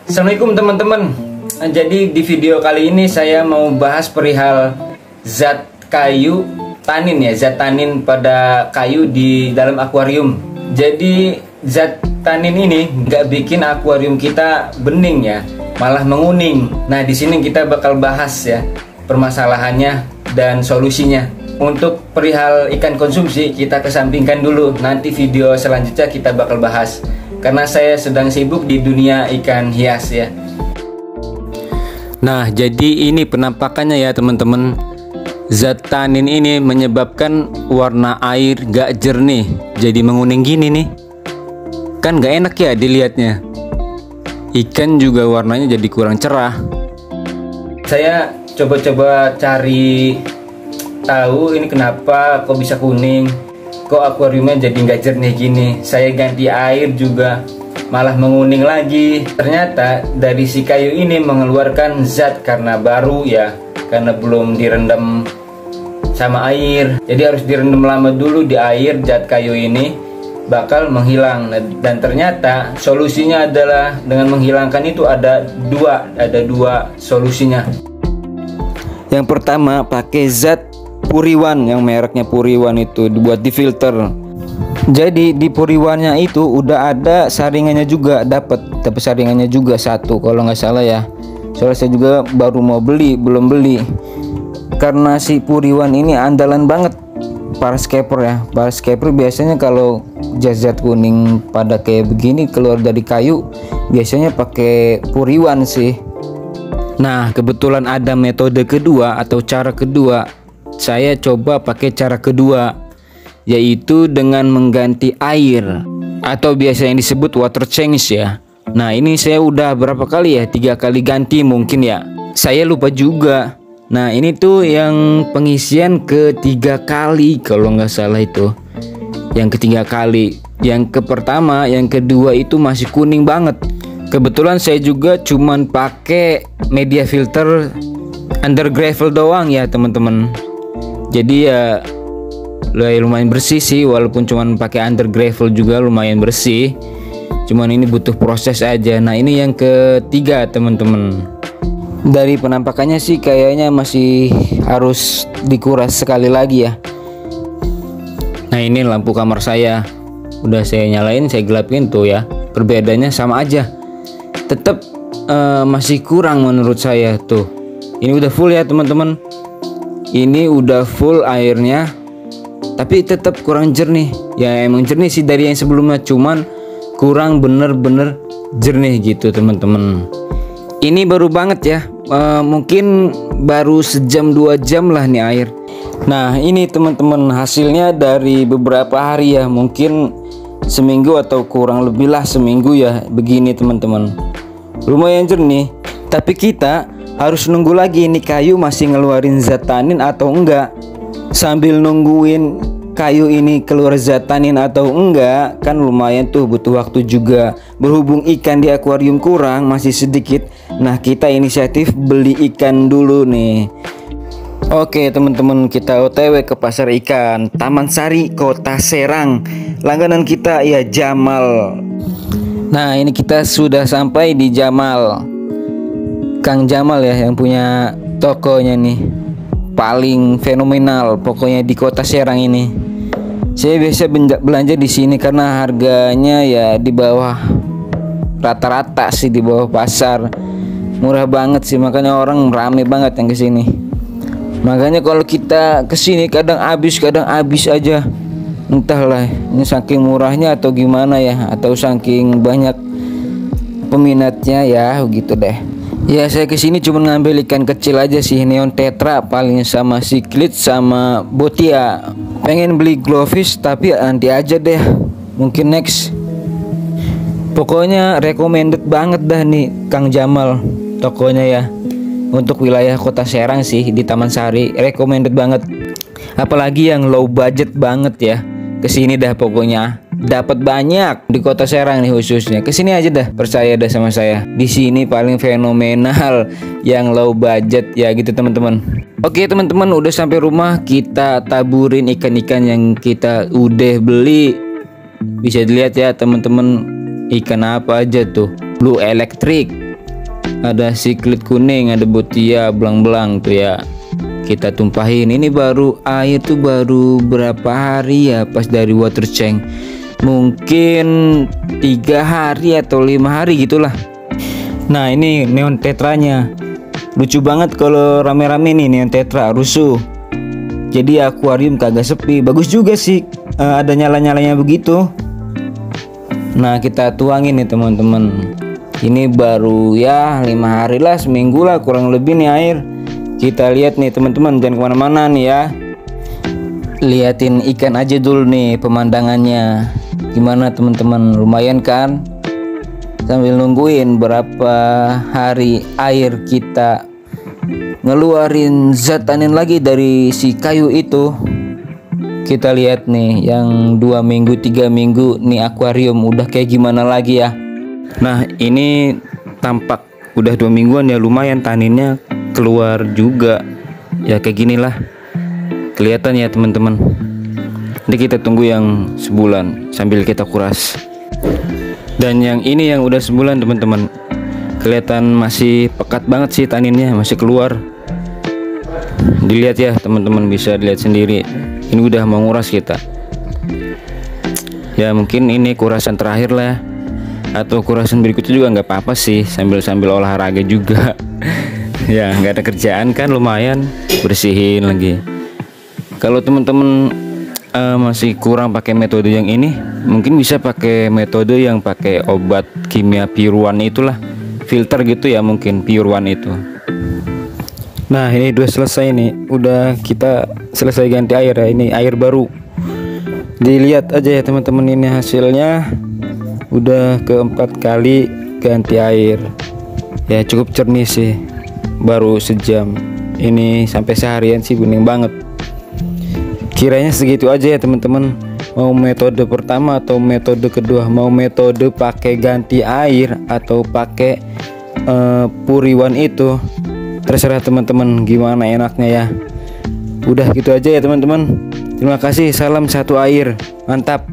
Assalamualaikum teman-teman. Jadi di video kali ini saya mau bahas perihal zat kayu tanin ya, zat tanin pada kayu di dalam akuarium. Jadi zat tanin ini nggak bikin akuarium kita bening ya, malah menguning. Nah, di sini kita bakal bahas ya permasalahannya dan solusinya. Untuk perihal ikan konsumsi kita kesampingkan dulu, nanti video selanjutnya kita bakal bahas. Karena saya sedang sibuk di dunia ikan hias ya. Nah, jadi ini penampakannya ya teman-teman. Zat tanin ini menyebabkan warna air gak jernih, jadi menguning gini nih. Kan gak enak ya dilihatnya. Ikan juga warnanya jadi kurang cerah. Saya coba-coba cari tahu ini kenapa kok bisa kuning, kok akuariumnya jadi nggak jernih gini. Saya ganti air juga malah menguning lagi. Ternyata dari si kayu ini mengeluarkan zat karena baru ya, karena belum direndam sama air. Jadi harus direndam lama dulu di air. Zat kayu ini bakal menghilang, dan ternyata solusinya adalah dengan menghilangkan itu ada dua solusinya. Yang pertama pakai zat Puriwan, yang mereknya Puriwan itu dibuat di filter. Jadi di Puriwannya itu udah ada saringannya juga, tapi saringannya juga satu kalau nggak salah ya. Soalnya saya juga baru mau beli, belum beli. Karena si Puriwan ini andalan banget para scaper ya. Para scaper biasanya kalau zat-zat kuning pada kayak begini keluar dari kayu, biasanya pakai Puriwan sih. Nah, kebetulan ada metode kedua atau cara kedua. Saya coba pakai cara kedua, yaitu dengan mengganti air atau biasa yang disebut water change ya. Nah, ini saya udah berapa kali ya, 3 kali ganti mungkin ya, saya lupa juga. Nah, ini tuh yang pengisian ketiga kali kalau nggak salah itu. Yang ketiga kali, yang pertama, yang kedua itu masih kuning banget. Kebetulan saya juga cuman pakai media filter under gravel doang ya teman-teman. Jadi ya lumayan bersih sih, walaupun cuman pakai under gravel juga lumayan bersih. Cuman ini butuh proses aja. Nah, ini yang ketiga teman-teman. Dari penampakannya sih kayaknya masih harus dikuras sekali lagi ya. Nah, ini lampu kamar saya. Udah saya nyalain, saya gelapin tuh ya. Perbedaannya sama aja. Tetap masih kurang menurut saya tuh. Ini udah full ya teman-teman. Ini udah full airnya, tapi tetap kurang jernih. Ya emang jernih sih dari yang sebelumnya, cuman kurang bener-bener jernih gitu teman-teman. Ini baru banget ya, mungkin baru sejam 2 jam lah nih air. Nah, ini teman-teman hasilnya dari beberapa hari ya, mungkin seminggu atau kurang lebih lah seminggu ya begini teman-teman. Lumayan jernih, tapi kita harus nunggu lagi ini kayu masih ngeluarin zat tanin atau enggak. Sambil nungguin kayu ini keluar zat tanin atau enggak, kan lumayan tuh butuh waktu juga. Berhubung ikan di akuarium kurang, masih sedikit. Nah, kita inisiatif beli ikan dulu nih. Oke teman-teman, kita OTW ke pasar ikan Taman Sari, Kota Serang. Langganan kita ya Jamal. Nah, ini kita sudah sampai di Jamal. Kang Jamal ya yang punya tokonya nih, paling fenomenal pokoknya di Kota Serang ini. Saya biasa belanja di sini karena harganya ya di bawah rata-rata sih, di bawah pasar. Murah banget sih, makanya orang rame banget yang kesini. Makanya kalau kita kesini kadang habis aja. Entahlah ini saking murahnya atau gimana ya, atau saking banyak peminatnya ya gitu deh. Ya, saya kesini cuma ngambil ikan kecil aja sih, neon tetra paling, sama siklit sama botia. Pengen beli glowfish tapi nanti aja deh, mungkin next. Pokoknya recommended banget dah nih Kang Jamal tokonya ya. Untuk wilayah Kota Serang sih di Taman Sari recommended banget. Apalagi yang low budget banget ya, kesini dah pokoknya. Dapat banyak di Kota Serang nih khususnya. Kesini aja dah, percaya dah sama saya. Di sini paling fenomenal yang low budget ya gitu teman-teman. Oke teman-teman, udah sampai rumah, kita taburin ikan-ikan yang kita udah beli. Bisa dilihat ya teman-teman, ikan apa aja tuh. Blue electric, ada siklit kuning, ada botia belang-belang tuh ya. Kita tumpahin. Ini baru air tuh baru berapa hari ya pas dari water tank, mungkin 3 hari atau 5 hari gitulah. Nah ini neon tetranya, lucu banget kalau rame-rame nih neon tetra rusuh. Jadi akuarium kagak sepi, bagus juga sih ada nyala-nyalanya begitu. Nah kita tuangin nih teman-teman. Ini baru ya 5 hari lah, seminggu lah kurang lebih nih air. Kita lihat nih teman-teman, jangan kemana-mana nih ya. Liatin ikan aja dulu nih pemandangannya. Gimana teman-teman, lumayan kan? Sambil nungguin berapa hari air kita ngeluarin zat tanin lagi dari si kayu itu. Kita lihat nih yang 2 minggu 3 minggu nih akuarium udah kayak gimana lagi ya. Nah ini tampak udah 2 mingguan ya, lumayan taninnya keluar juga ya, kayak gini lah kelihatan ya teman-teman. Nanti kita tunggu yang sebulan sambil kita kuras. Dan yang ini yang udah sebulan teman-teman, kelihatan masih pekat banget sih taninnya, masih keluar. Dilihat ya teman-teman, bisa dilihat sendiri. Ini udah mau nguras kita. Ya mungkin ini kurasan terakhir lah, atau kurasan berikutnya juga nggak apa-apa sih, sambil olahraga juga. Ya nggak ada kerjaan kan, lumayan bersihin lagi. Kalau teman-teman masih kurang pakai metode yang ini, mungkin bisa pakai metode yang pakai obat kimia Pure One itulah, filter gitu ya, mungkin Pure One itu. Nah ini udah selesai nih, udah kita selesai ganti air ya, ini air baru. Dilihat aja ya teman-teman, ini hasilnya udah keempat kali ganti air ya, cukup jernih sih, baru sejam ini sampai seharian sih bening banget. Kiranya segitu aja ya teman-teman. Mau metode pertama atau metode kedua, mau metode pakai ganti air atau pakai Pure One itu, terserah teman-teman gimana enaknya ya. Udah gitu aja ya teman-teman. Terima kasih, salam satu air, mantap.